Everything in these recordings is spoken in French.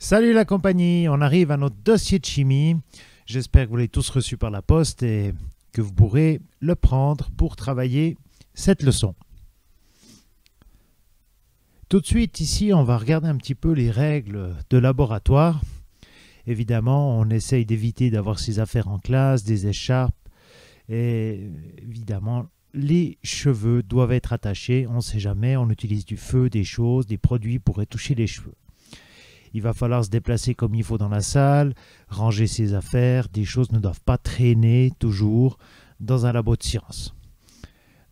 Salut la compagnie, on arrive à notre dossier de chimie. J'espère que vous l'avez tous reçu par la poste et que vous pourrez le prendre pour travailler cette leçon. Tout de suite, ici, on va regarder un petit peu les règles de laboratoire. Évidemment, on essaye d'éviter d'avoir ses affaires en classe, des écharpes. Et évidemment, les cheveux doivent être attachés. On ne sait jamais, on utilise du feu, des choses, des produits pour toucher les cheveux. Il va falloir se déplacer comme il faut dans la salle, ranger ses affaires. Des choses ne doivent pas traîner toujours dans un labo de sciences.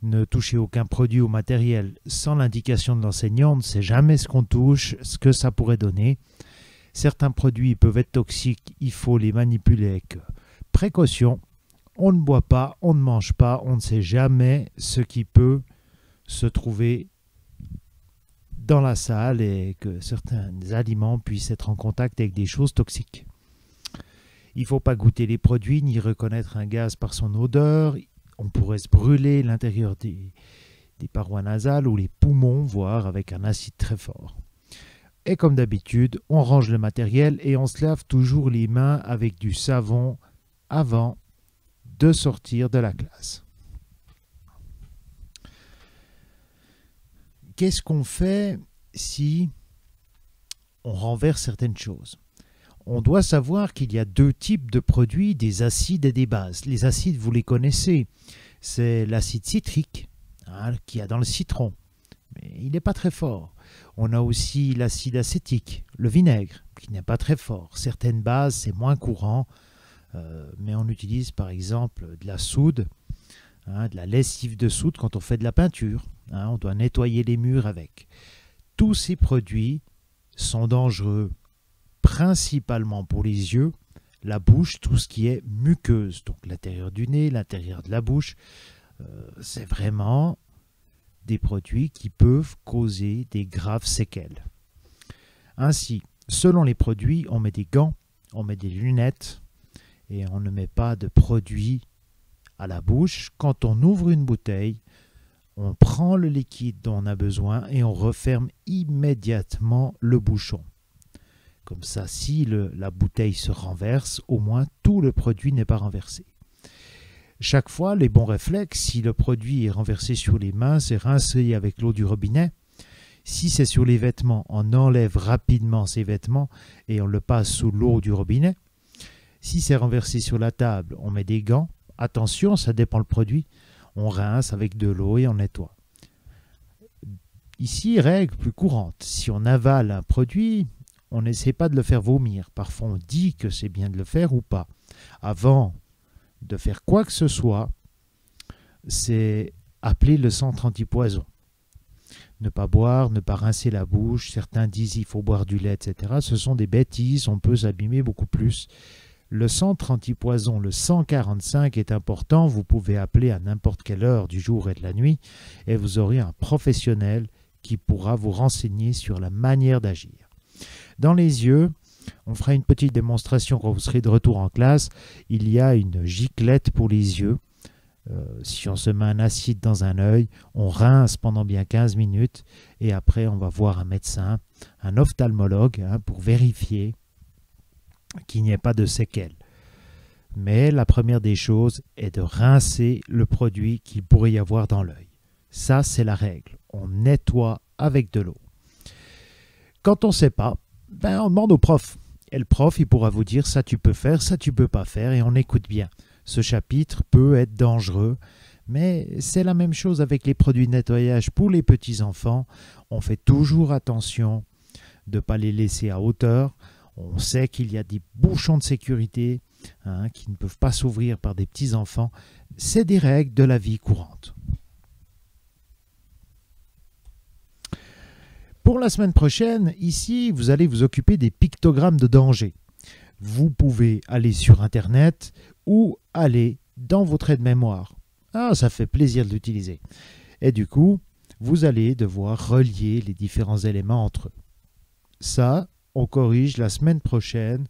Ne touchez aucun produit ou matériel sans l'indication de l'enseignant. On ne sait jamais ce qu'on touche, ce que ça pourrait donner. Certains produits peuvent être toxiques, il faut les manipuler avec précaution. On ne boit pas, on ne mange pas, on ne sait jamais ce qui peut se trouver dans la salle et que certains aliments puissent être en contact avec des choses toxiques. Il ne faut pas goûter les produits ni reconnaître un gaz par son odeur. On pourrait se brûler l'intérieur des parois nasales ou les poumons, voire avec un acide très fort. Et comme d'habitude, on range le matériel et on se lave toujours les mains avec du savon avant de sortir de la classe. Qu'est-ce qu'on fait si on renverse certaines choses? On doit savoir qu'il y a deux types de produits, des acides et des bases. Les acides, vous les connaissez. C'est l'acide citrique qu'il y a dans le citron. Mais il n'est pas très fort. On a aussi l'acide acétique, le vinaigre, qui n'est pas très fort. Certaines bases, c'est moins courant, mais on utilise par exemple de la soude, de la lessive de soude quand on fait de la peinture. On doit nettoyer les murs avec. Tous ces produits sont dangereux, principalement pour les yeux, la bouche, tout ce qui est muqueuse, donc l'intérieur du nez, l'intérieur de la bouche. C'est vraiment des produits qui peuvent causer des graves séquelles. Ainsi, selon les produits, on met des gants, on met des lunettes et on ne met pas de produits à la bouche. Quand on ouvre une bouteille, on prend le liquide dont on a besoin et on referme immédiatement le bouchon. Comme ça, si la bouteille se renverse, au moins tout le produit n'est pas renversé. Chaque fois, les bons réflexes, si le produit est renversé sur les mains, c'est rincer avec l'eau du robinet. Si c'est sur les vêtements, on enlève rapidement ces vêtements et on le passe sous l'eau du robinet. Si c'est renversé sur la table, on met des gants. Attention, ça dépend le produit. On rince avec de l'eau et on nettoie. Ici, règle plus courante. Si on avale un produit, on n'essaie pas de le faire vomir. Parfois, on dit que c'est bien de le faire ou pas. Avant de faire quoi que ce soit, c'est appeler le centre antipoison. Ne pas boire, ne pas rincer la bouche. Certains disent qu'il faut boire du lait, etc. Ce sont des bêtises, on peut s'abîmer beaucoup plus. Le centre antipoison, le 145, est important. Vous pouvez appeler à n'importe quelle heure du jour et de la nuit et vous aurez un professionnel qui pourra vous renseigner sur la manière d'agir. Dans les yeux, on fera une petite démonstration quand vous serez de retour en classe. Il y a une giclette pour les yeux. Si on se met un acide dans un œil, on rince pendant bien 15 minutes et après on va voir un médecin, un ophtalmologue pour vérifier qu'il n'y ait pas de séquelles. Mais la première des choses est de rincer le produit qu'il pourrait y avoir dans l'œil. Ça, c'est la règle. On nettoie avec de l'eau. Quand on ne sait pas, on demande au prof. Et le prof, il pourra vous dire ça tu peux faire, ça tu peux pas faire et on écoute bien. Ce chapitre peut être dangereux, mais c'est la même chose avec les produits de nettoyage pour les petits-enfants. On fait toujours attention de ne pas les laisser à hauteur. On sait qu'il y a des bouchons de sécurité qui ne peuvent pas s'ouvrir par des petits-enfants. C'est des règles de la vie courante. Pour la semaine prochaine, ici, vous allez vous occuper des pictogrammes de danger. Vous pouvez aller sur Internet ou aller dans votre aide-mémoire. Ça fait plaisir de l'utiliser. Et du coup, vous allez devoir relier les différents éléments entre eux. Ça, on corrige la semaine prochaine.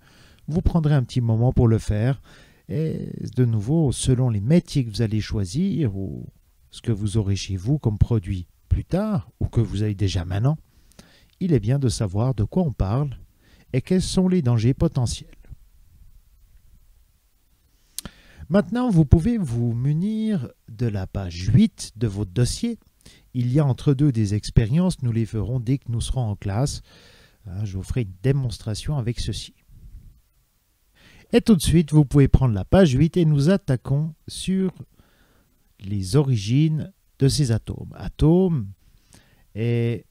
Vous prendrez un petit moment pour le faire. Et de nouveau, selon les métiers que vous allez choisir ou ce que vous aurez chez vous comme produit plus tard ou que vous avez déjà maintenant, il est bien de savoir de quoi on parle et quels sont les dangers potentiels. Maintenant, vous pouvez vous munir de la page 8 de votre dossier. Il y a entre deux des expériences, nous les ferons dès que nous serons en classe. Je vous ferai une démonstration avec ceci. Et tout de suite, vous pouvez prendre la page 8 et nous attaquons sur les origines de ces atomes. Atome est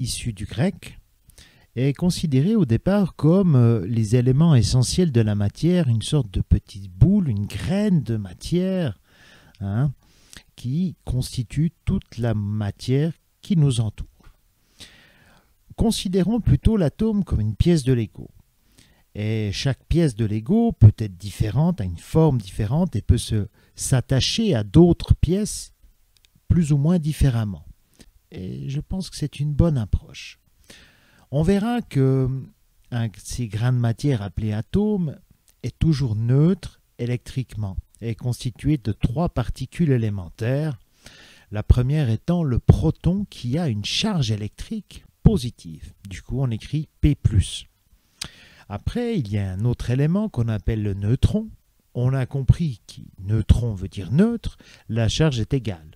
issu du grec et est considéré au départ comme les éléments essentiels de la matière, une sorte de petite boule, une graine de matière qui constitue toute la matière qui nous entoure. Considérons plutôt l'atome comme une pièce de Lego. Et chaque pièce de Lego peut être différente, a une forme différente et peut s'attacher à d'autres pièces plus ou moins différemment. Et je pense que c'est une bonne approche. On verra que ces grains de matière appelés atomes est toujours neutre électriquement et est constitué de 3 particules élémentaires. La première étant le proton qui a une charge électrique positive. Du coup, on écrit P+. Après, il y a un autre élément qu'on appelle le neutron. On a compris que neutron veut dire neutre, la charge est égale.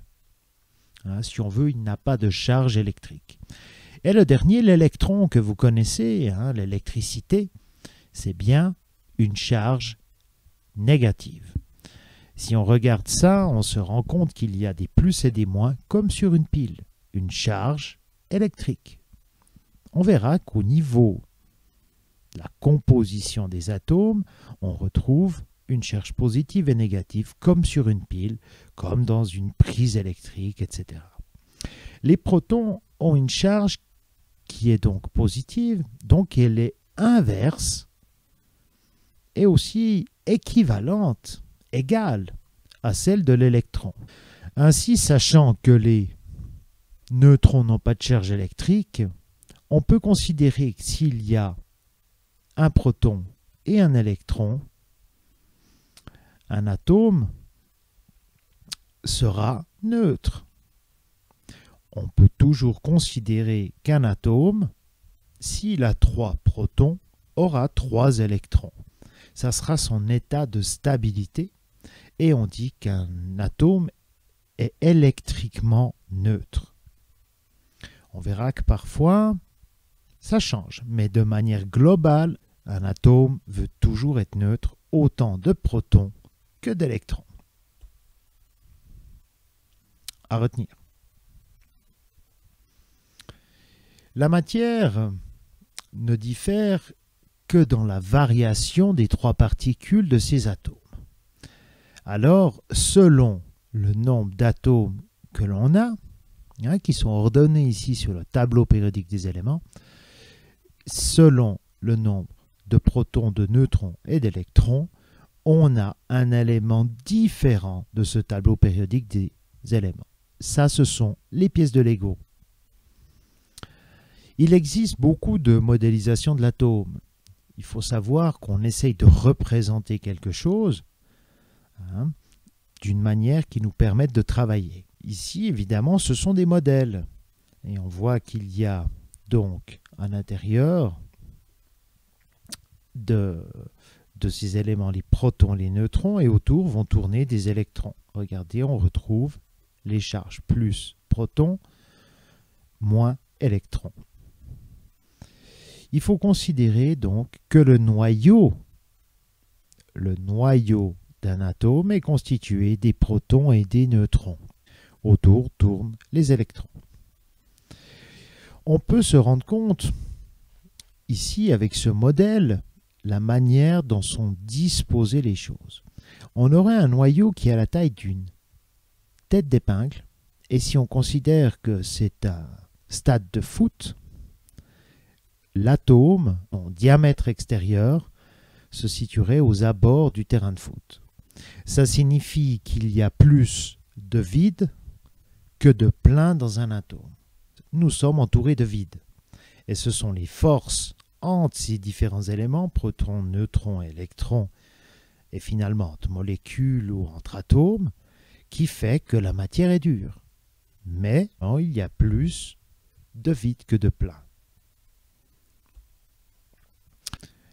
Si on veut, il n'a pas de charge électrique. Et le dernier, l'électron que vous connaissez, l'électricité, c'est bien une charge négative. Si on regarde ça, on se rend compte qu'il y a des plus et des moins, comme sur une pile, une charge électrique. On verra qu'au niveau de la composition des atomes, on retrouve une charge positive et négative, comme sur une pile, comme dans une prise électrique, etc. Les protons ont une charge qui est donc positive, donc elle est inverse et aussi équivalente, égale à celle de l'électron. Ainsi, sachant que les neutrons n'ont pas de charge électrique, on peut considérer que s'il y a un proton et un électron, un atome sera neutre. On peut toujours considérer qu'un atome, s'il a 3 protons, aura 3 électrons. Ça sera son état de stabilité et on dit qu'un atome est électriquement neutre. On verra que parfois, ça change, mais de manière globale, un atome veut toujours être neutre, autant de protons que d'électrons. À retenir. La matière ne diffère que dans la variation des 3 particules de ces atomes. Alors, selon le nombre d'atomes que l'on a, qui sont ordonnés ici sur le tableau périodique des éléments, selon le nombre de protons, de neutrons et d'électrons, on a un élément différent de ce tableau périodique des éléments. Ça, ce sont les pièces de Lego. Il existe beaucoup de modélisations de l'atome. Il faut savoir qu'on essaye de représenter quelque chose d'une manière qui nous permette de travailler. Ici, évidemment, ce sont des modèles. Et on voit qu'il y a donc à l'intérieur de ces éléments, les protons, les neutrons, et autour vont tourner des électrons. Regardez, on retrouve les charges plus protons, moins électrons. Il faut considérer donc que le noyau d'un atome est constitué des protons et des neutrons. Autour tournent les électrons. On peut se rendre compte, ici avec ce modèle, la manière dont sont disposées les choses. On aurait un noyau qui a la taille d'une tête d'épingle, et si on considère que c'est un stade de foot, l'atome, en diamètre extérieur, se situerait aux abords du terrain de foot. Ça signifie qu'il y a plus de vide que de plein dans un atome. Nous sommes entourés de vide. Et ce sont les forces entre ces différents éléments, protons, neutrons, électrons, et finalement entre molécules ou entre atomes, qui fait que la matière est dure. Mais il y a plus de vide que de plein.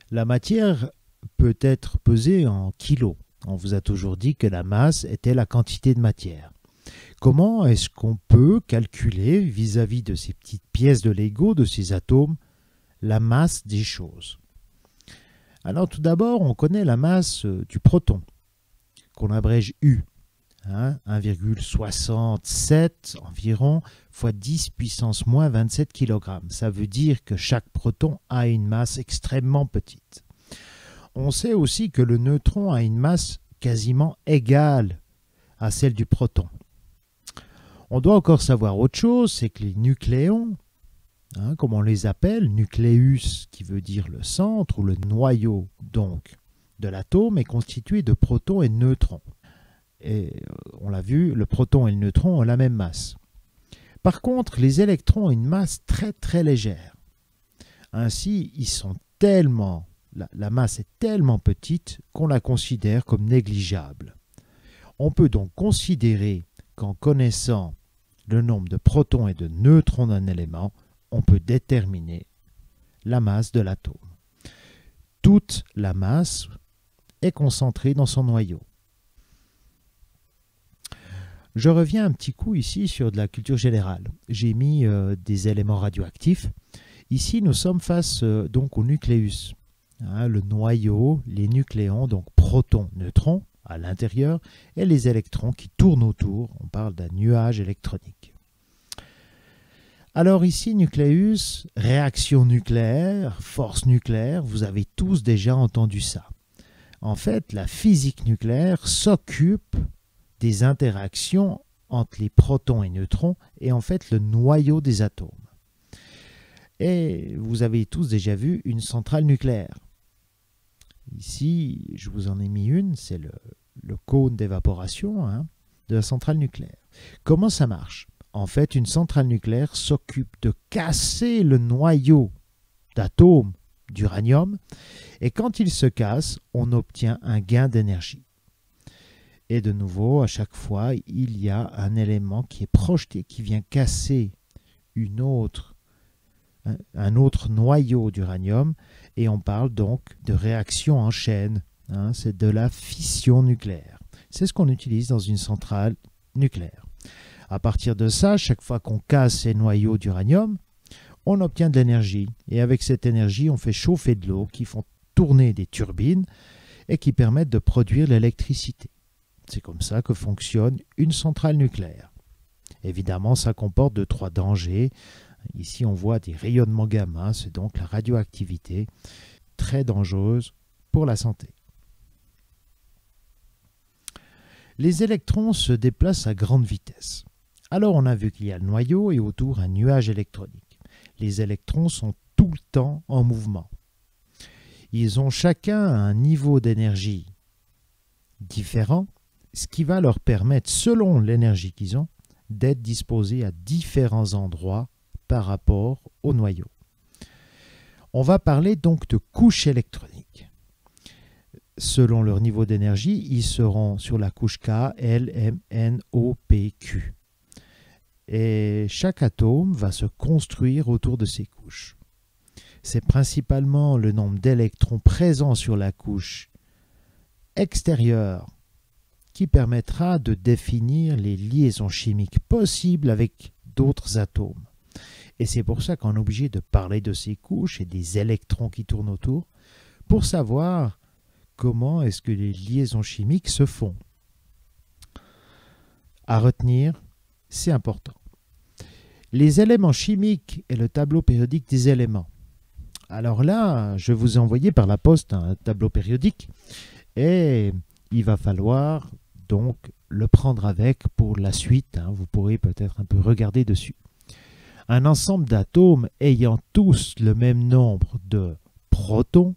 La matière peut être pesée en kilos. On vous a toujours dit que la masse était la quantité de matière. Comment est-ce qu'on peut calculer vis-à-vis de ces petites pièces de Lego, de ces atomes, la masse des choses? Alors tout d'abord, on connaît la masse du proton, qu'on abrège U, 1,67 environ fois 10 puissance moins 27 kg. Ça veut dire que chaque proton a une masse extrêmement petite. On sait aussi que le neutron a une masse quasiment égale à celle du proton. On doit encore savoir autre chose, c'est que les nucléons, comme on les appelle, nucléus qui veut dire le centre ou le noyau donc de l'atome, est constitué de protons et de neutrons. Et on l'a vu, le proton et le neutron ont la même masse. Par contre, les électrons ont une masse très très légère. Ainsi, la masse est tellement petite qu'on la considère comme négligeable. On peut donc considérer qu'en connaissant le nombre de protons et de neutrons d'un élément, on peut déterminer la masse de l'atome. Toute la masse est concentrée dans son noyau. Je reviens un petit coup ici sur de la culture générale. J'ai mis des éléments radioactifs. Ici, nous sommes face donc au nucléus. Le noyau, les nucléons, donc protons, neutrons à l'intérieur, et les électrons qui tournent autour. On parle d'un nuage électronique. Alors ici, nucléus, réaction nucléaire, force nucléaire, vous avez tous déjà entendu ça. En fait, la physique nucléaire s'occupe des interactions entre les protons et neutrons et en fait le noyau des atomes. Et vous avez tous déjà vu une centrale nucléaire. Ici, je vous en ai mis une, c'est le cône d'évaporation de la centrale nucléaire. Comment ça marche? En fait, une centrale nucléaire s'occupe de casser le noyau d'atomes d'uranium et quand il se casse, on obtient un gain d'énergie. Et de nouveau, à chaque fois, il y a un élément qui est projeté, qui vient casser un autre noyau d'uranium, et on parle donc de réaction en chaîne. C'est de la fission nucléaire. C'est ce qu'on utilise dans une centrale nucléaire. À partir de ça, chaque fois qu'on casse ces noyaux d'uranium, on obtient de l'énergie. Et avec cette énergie, on fait chauffer de l'eau qui font tourner des turbines et qui permettent de produire l'électricité. C'est comme ça que fonctionne une centrale nucléaire. Évidemment, ça comporte 2-3 dangers. Ici, on voit des rayonnements gamma, c'est donc la radioactivité très dangereuse pour la santé. Les électrons se déplacent à grande vitesse. Alors, on a vu qu'il y a le noyau et autour un nuage électronique. Les électrons sont tout le temps en mouvement. Ils ont chacun un niveau d'énergie différent, ce qui va leur permettre, selon l'énergie qu'ils ont, d'être disposés à différents endroits par rapport au noyau. On va parler donc de couches électroniques. Selon leur niveau d'énergie, ils seront sur la couche K, L, M, N, O, P, Q. Et chaque atome va se construire autour de ces couches. C'est principalement le nombre d'électrons présents sur la couche extérieure qui permettra de définir les liaisons chimiques possibles avec d'autres atomes. Et c'est pour ça qu'on est obligé de parler de ces couches et des électrons qui tournent autour pour savoir comment est-ce que les liaisons chimiques se font. À retenir, c'est important. Les éléments chimiques et le tableau périodique des éléments. Alors là, je vous ai envoyé par la poste un tableau périodique et il va falloir donc le prendre avec pour la suite. Vous pourrez peut-être un peu regarder dessus. Un ensemble d'atomes ayant tous le même nombre de protons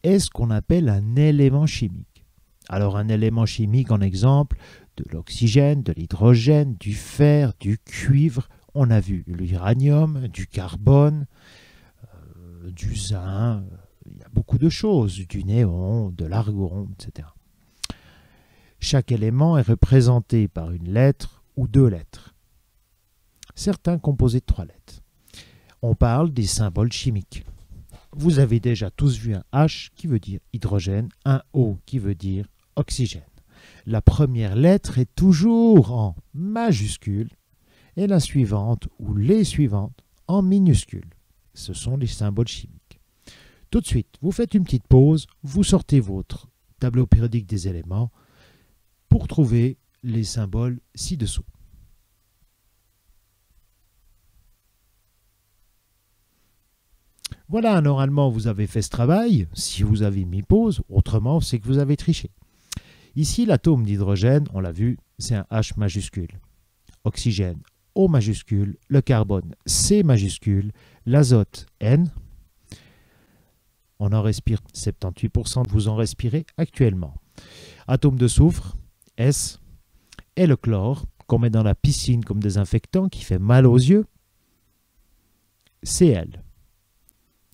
est ce qu'on appelle un élément chimique. Alors un élément chimique, en exemple, de l'oxygène, de l'hydrogène, du fer, du cuivre, on a vu l'uranium, du carbone, du zinc, il y a beaucoup de choses, du néon, de l'argon, etc. Chaque élément est représenté par une lettre ou 2 lettres. Certains composés de 3 lettres. On parle des symboles chimiques. vous avez déjà tous vu un H qui veut dire hydrogène, un O qui veut dire oxygène. La première lettre est toujours en majuscule et la suivante ou les suivantes en minuscule. Ce sont les symboles chimiques. Tout de suite, vous faites une petite pause, vous sortez votre tableau périodique des éléments pour trouver les symboles ci-dessous. Voilà, normalement, vous avez fait ce travail, si vous avez mis pause, autrement, c'est que vous avez triché. Ici, l'atome d'hydrogène, on l'a vu, c'est un H majuscule. Oxygène, O majuscule, le carbone, C majuscule, l'azote, N. On en respire 78%, vous en respirez actuellement. Atome de soufre, S, et le chlore, qu'on met dans la piscine comme désinfectant, qui fait mal aux yeux, Cl.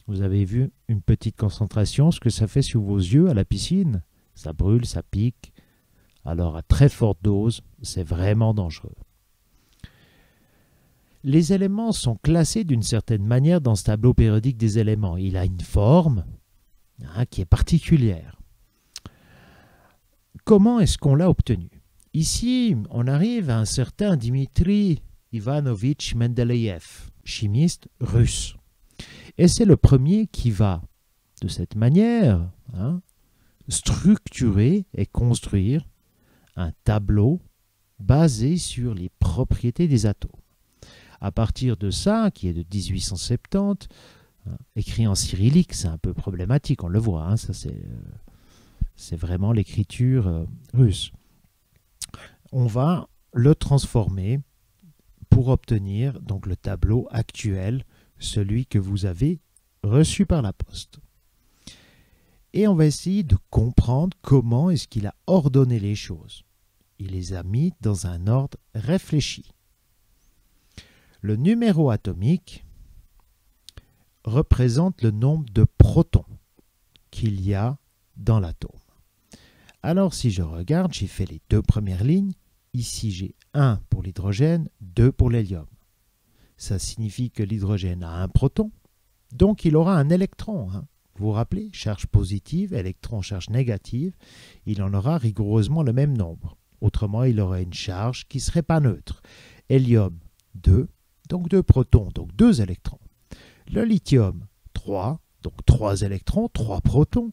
Vous avez vu une petite concentration, ce que ça fait sur vos yeux à la piscine. Ça brûle, ça pique. Alors à très forte dose, c'est vraiment dangereux. Les éléments sont classés d'une certaine manière dans ce tableau périodique des éléments. Il a une forme qui est particulière. Comment est-ce qu'on l'a obtenu? Ici, on arrive à un certain Dmitri Ivanovitch Mendeleïev, chimiste russe. Et c'est le premier qui va, de cette manière, structurer et construire un tableau basé sur les propriétés des atomes. À partir de ça, qui est de 1870, écrit en cyrillique, c'est un peu problématique, on le voit, ça c'est vraiment l'écriture russe. On va le transformer pour obtenir donc le tableau actuel, celui que vous avez reçu par la poste. Et on va essayer de comprendre comment est-ce qu'il a ordonné les choses. Il les a mis dans un ordre réfléchi. Le numéro atomique représente le nombre de protons qu'il y a dans l'atome. Alors si je regarde, j'ai fait les deux premières lignes. Ici j'ai 1 pour l'hydrogène, 2 pour l'hélium. Ça signifie que l'hydrogène a un proton, donc il aura un électron. Vous vous rappelez, charge positive, électron, charge négative, il en aura rigoureusement le même nombre. Autrement, il aurait une charge qui ne serait pas neutre. Hélium, 2, donc 2 protons, donc 2 électrons. Le lithium, 3, donc 3 électrons, 3 protons.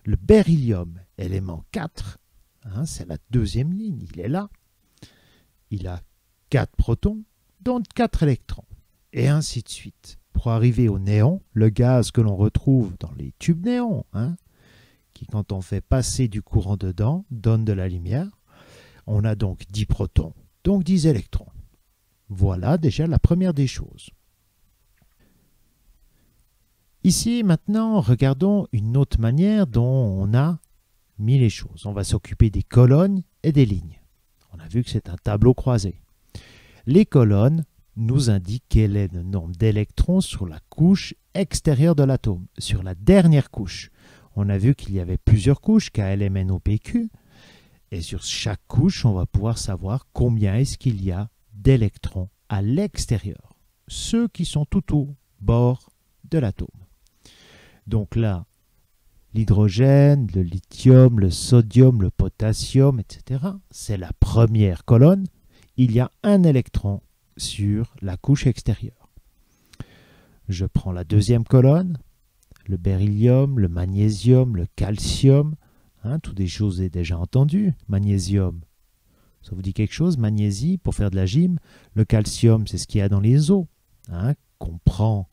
Le beryllium, élément 4, c'est la deuxième ligne, il est là. Il a 4 protons, donc 4 électrons. Et ainsi de suite. Pour arriver au néon, le gaz que l'on retrouve dans les tubes néons, qui quand on fait passer du courant dedans, donne de la lumière, on a donc 10 protons, donc 10 électrons. Voilà déjà la première des choses. Ici, maintenant, regardons une autre manière dont on a mis les choses. On va s'occuper des colonnes et des lignes. On a vu que c'est un tableau croisé. Les colonnes nous indiquent quel est le nombre d'électrons sur la couche extérieure de l'atome, sur la dernière couche. On a vu qu'il y avait plusieurs couches, K, L, M, N, O, P, Q. Et sur chaque couche, on va pouvoir savoir combien est-ce qu'il y a d'électrons à l'extérieur, ceux qui sont tout au bord de l'atome. Donc là, l'hydrogène, le lithium, le sodium, le potassium, etc. C'est la première colonne. Il y a un électron sur la couche extérieure. Je prends la deuxième colonne, le beryllium, le magnésium, le calcium, toutes des choses déjà entendues. Magnésium, ça vous dit quelque chose? Magnésie, pour faire de la gym. Le calcium, c'est ce qu'il y a dans les os, qu'on prend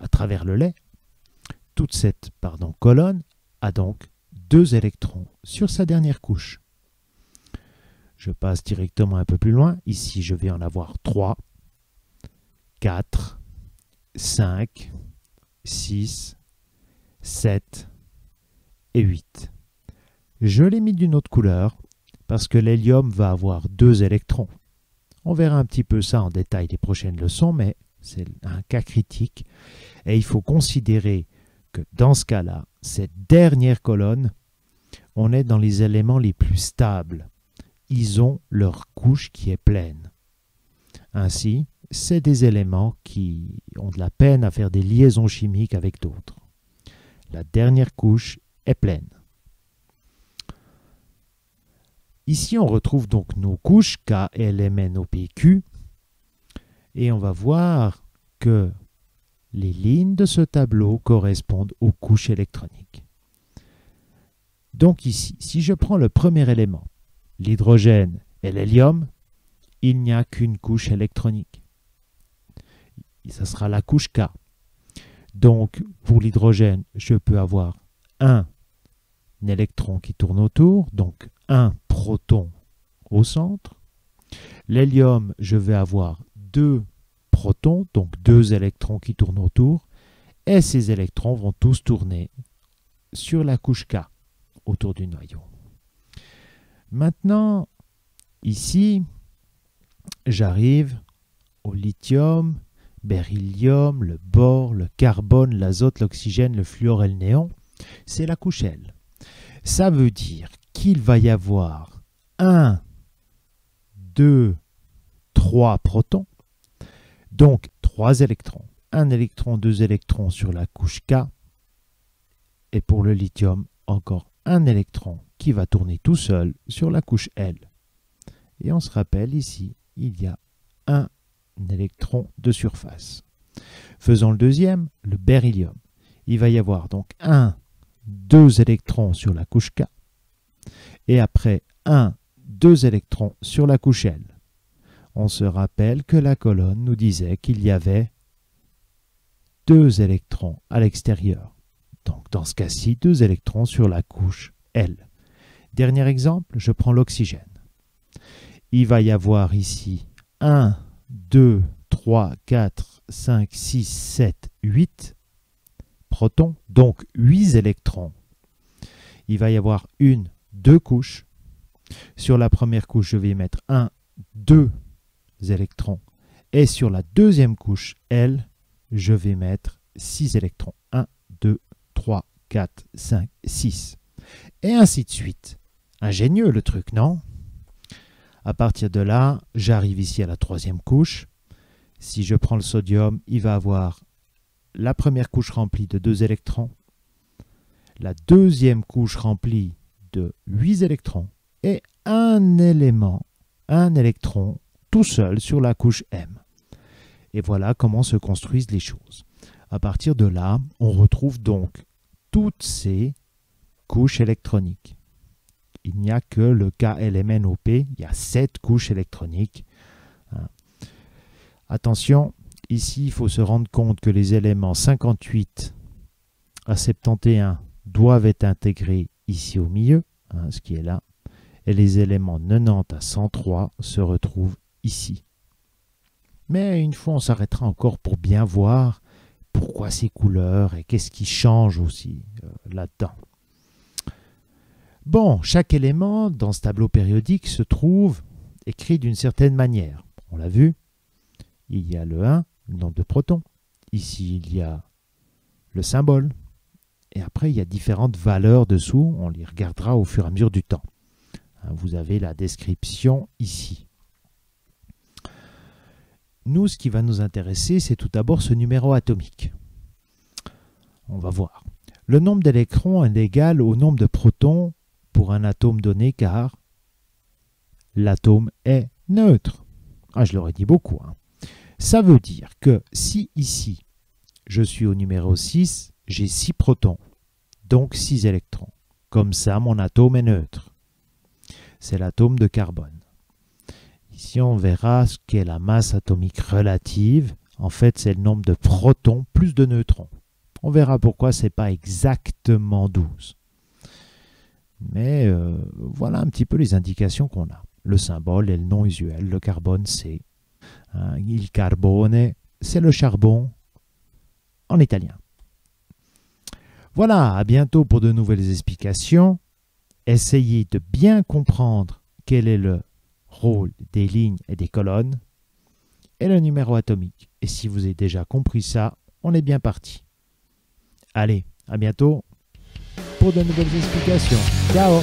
à travers le lait. Toute cette colonne a donc 2 électrons sur sa dernière couche. Je passe directement un peu plus loin. Ici, je vais en avoir 3, 4, 5, 6, 7 et 8. Je l'ai mis d'une autre couleur parce que l'hélium va avoir 2 électrons. On verra un petit peu ça en détail les prochaines leçons, mais c'est un cas critique. Et il faut considérer que dans ce cas-là, cette dernière colonne, on est dans les éléments les plus stables. Ils ont leur couche qui est pleine. Ainsi, c'est des éléments qui ont de la peine à faire des liaisons chimiques avec d'autres. La dernière couche est pleine. Ici, on retrouve donc nos couches K, L, M, N, O, P, Q. Et on va voir que les lignes de ce tableau correspondent aux couches électroniques. Donc ici, si je prends le premier élément, l'hydrogène et l'hélium, il n'y a qu'une couche électronique. Ça sera la couche K. Donc, pour l'hydrogène, je peux avoir un électron qui tourne autour, donc un proton au centre. L'hélium, je vais avoir deux protons, donc deux électrons qui tournent autour. Et ces électrons vont tous tourner sur la couche K, autour du noyau. Maintenant, ici, j'arrive au lithium, beryllium, le bore, le carbone, l'azote, l'oxygène, le fluor et le néon. C'est la couche L. Ça veut dire qu'il va y avoir 1, 2, 3 protons. Donc 3 électrons. 1 électron, 2 électrons sur la couche K. Et pour le lithium, encore un électron qui va tourner tout seul sur la couche L. Et on se rappelle ici, il y a un électron de surface. Faisons le deuxième, le beryllium. Il va y avoir donc 2 électrons sur la couche K. Et après 2 électrons sur la couche L. On se rappelle que la colonne nous disait qu'il y avait 2 électrons à l'extérieur. Donc dans ce cas-ci, 2 électrons sur la couche L. Dernier exemple, je prends l'oxygène. Il va y avoir ici 1, 2, 3, 4, 5, 6, 7, 8 protons, donc 8 électrons. Il va y avoir 2 couches. Sur la première couche, je vais mettre 2 électrons. Et sur la deuxième couche, L, je vais mettre 6 électrons. 1, 2, 3, 4, 5, 6. Et ainsi de suite. Ingénieux le truc, non? À partir de là, j'arrive ici à la troisième couche. Si je prends le sodium, il va avoir la première couche remplie de 2 électrons, la deuxième couche remplie de 8 électrons et un électron tout seul sur la couche M. Et voilà comment se construisent les choses. À partir de là, on retrouve donc toutes ces couches électroniques. Il n'y a que le KLMNOP, il y a 7 couches électroniques. Attention, ici il faut se rendre compte que les éléments 58 à 71 doivent être intégrés ici au milieu, ce qui est là, et les éléments 90 à 103 se retrouvent ici. Mais une fois on s'arrêtera encore pour bien voir pourquoi ces couleurs et qu'est-ce qui change aussi là-dedans. Bon, chaque élément dans ce tableau périodique se trouve écrit d'une certaine manière. On l'a vu, il y a le 1, le nombre de protons. Ici, il y a le symbole. Et après, il y a différentes valeurs dessous. On les regardera au fur et à mesure du temps. Vous avez la description ici. Nous, ce qui va nous intéresser, c'est tout d'abord ce numéro atomique. On va voir. Le nombre d'électrons est égal au nombre de protons pour un atome donné, car l'atome est neutre. Je l'aurais dit beaucoup. Ça veut dire que si ici, je suis au numéro 6, j'ai 6 protons, donc 6 électrons. Comme ça, mon atome est neutre. C'est l'atome de carbone. Ici, on verra ce qu'est la masse atomique relative. En fait, c'est le nombre de protons plus de neutrons. On verra pourquoi ce n'est pas exactement 12. Mais voilà un petit peu les indications qu'on a. Le symbole est le nom usuel. Le carbone, c'est il carbone, c'est le charbon en italien. Voilà, à bientôt pour de nouvelles explications. Essayez de bien comprendre quel est le rôle des lignes et des colonnes et le numéro atomique. Et si vous avez déjà compris ça, on est bien parti. Allez, à bientôt pour de nouvelles explications. Ciao!